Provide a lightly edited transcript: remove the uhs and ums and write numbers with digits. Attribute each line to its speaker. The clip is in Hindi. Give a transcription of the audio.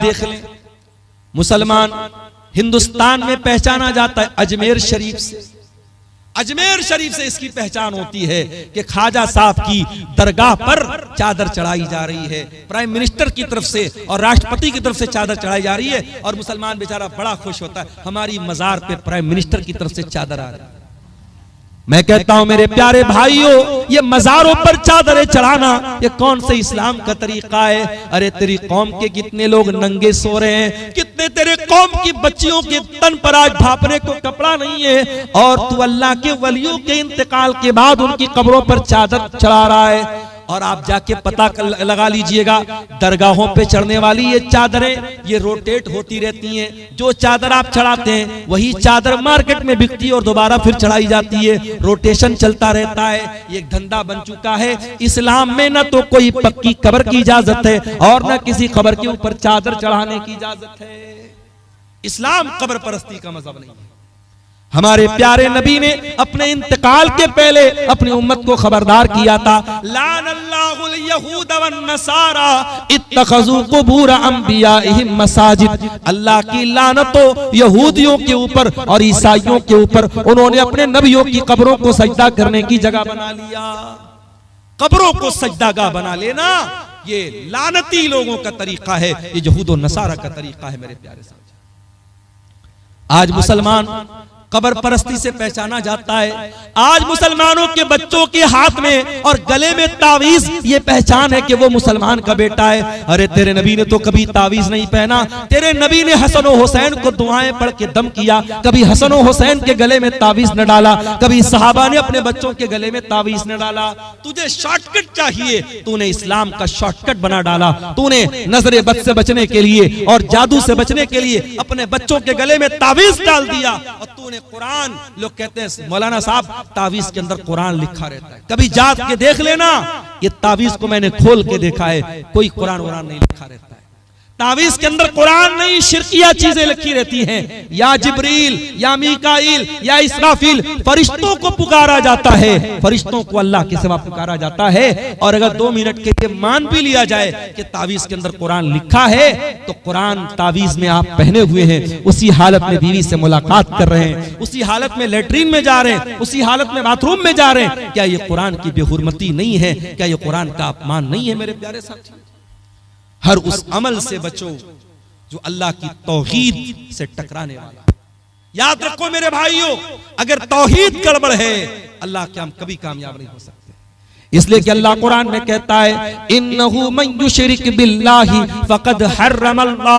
Speaker 1: देख लें, मुसलमान हिंदुस्तान में पहचाना जाता है अजमेर शरीफ से। अजमेर शरीफ से इसकी पहचान होती है कि ख्वाजा साहब की दरगाह पर चादर चढ़ाई जा रही है, प्राइम मिनिस्टर की तरफ से और राष्ट्रपति की तरफ से चादर चढ़ाई जा रही है, और मुसलमान बेचारा बड़ा खुश होता है हमारी मजार पे प्राइम मिनिस्टर की तरफ से चादर आ रही है। मैं कहता हूं मेरे प्यारे भाइयों, ये मजारों पर चादरें चढ़ाना ये कौन से इस्लाम का तरीका है? अरे तेरी कौम के कितने लोग नंगे सो रहे हैं, कितने तेरे कौम की बच्चियों के तन पर आज भापने को कपड़ा नहीं है, और तू अल्लाह के वलियों के इंतकाल के बाद उनकी कब्रों पर चादर चढ़ा रहा है। और आप जाके पता लगा लीजिएगा, दरगाहों पे चढ़ने वाली ये चादरें ये रोटेट होती रहती हैं। जो चादर आप चढ़ाते हैं वही चादर मार्केट में बिकती है और दोबारा फिर चढ़ाई जाती है, रोटेशन चलता रहता है। ये एक धंधा बन चुका है। इस्लाम में न तो कोई पक्की कब्र की इजाजत है और न किसी कब्र के ऊपर चादर चढ़ाने की इजाजत है। इस्लाम कब्र परस्ती का मजहब नहीं है। हमारे प्यारे नबी ने अपने इंतकाल के पहले अपनी उम्मत को खबरदार किया था, लानल्लाहुल यहूद वन नसारा इत्तखज़ू कुबूर अंबियाइहिम मसाजिद। अल्लाह की लानत हो यहूदियों के ऊपर और ईसाइयों के ऊपर, उन्होंने अपने नबियों की कब्रों को सजदा करने की जगह बना लिया। कब्रों को सजदागाह बना लेना ये लानती लोगों का तरीका है, ये यहूद और नसारा का तरीका है। मेरे प्यारे साहब, आज मुसलमान कब्र परस्ती से पहचाना जाता है। आज मुसलमानों के बच्चों के हाथ में और गले में तावीज, ये पहचान है कि वो मुसलमान का बेटा है। अरे तेरे नबी ने तो कभी तावीज नहीं पहना। तेरे नबी ने हसन और हुसैन को दुआएं पढ़ के दम किया, कभी हसन और हुसैन के गले में तावीज न डाला, कभी सहाबा ने अपने बच्चों के गले में तावीज न डाला। तुझे शॉर्टकट चाहिए, तूने इस्लाम का शॉर्टकट बना डाला। तूने नजरे बद से बचने के लिए और जादू से बचने के लिए अपने बच्चों के गले में तावीज डाल दिया। और तूने कुरान, लोग कहते हैं मौलाना साहब तावीज के अंदर कुरान लिखा रहता है, कभी जात के देख लेना, ये तावीज को मैंने खोल के देखा है, कोई कुरान वुरान नहीं लिखा रहता है। तावीज के अंदर कुरान नहीं, शिरकिया चीजें लिखी रहती हैं। या जिब्रील या मीकाईल या इसराफील, फरिश्तों को पुकारा जाता है, फरिश्तों को अल्लाह के सिवा पुकारा जाता है। और अगर 2 मिनट के लिए मान भी लिया जाए कि तावीज के अंदर कुरान लिखा है, तो कुरान तावीज में आप पहने हुए हैं, उसी हालत में बीवी से मुलाकात कर रहे हैं, उसी हालत में लेटरिन में जा रहे हैं, उसी हालत में बाथरूम में जा रहे हैं। क्या ये कुरान की बेहुरमती नहीं है? क्या ये कुरान का अपमान नहीं है? मेरे प्यारे साथी, हर उस अमल से बचो जो अल्लाह की तौहीद से टकराने वाला। याद रखो मेरे भाइयों, अगर तौहीद गड़बड़ है, अल्लाह के हम कभी कामयाब नहीं हो सकते। इसलिए कि अल्लाह कुरान में कहता है, इन्नहु मन युशरिक बिल्लाहि फक़द हर्रमल्लाह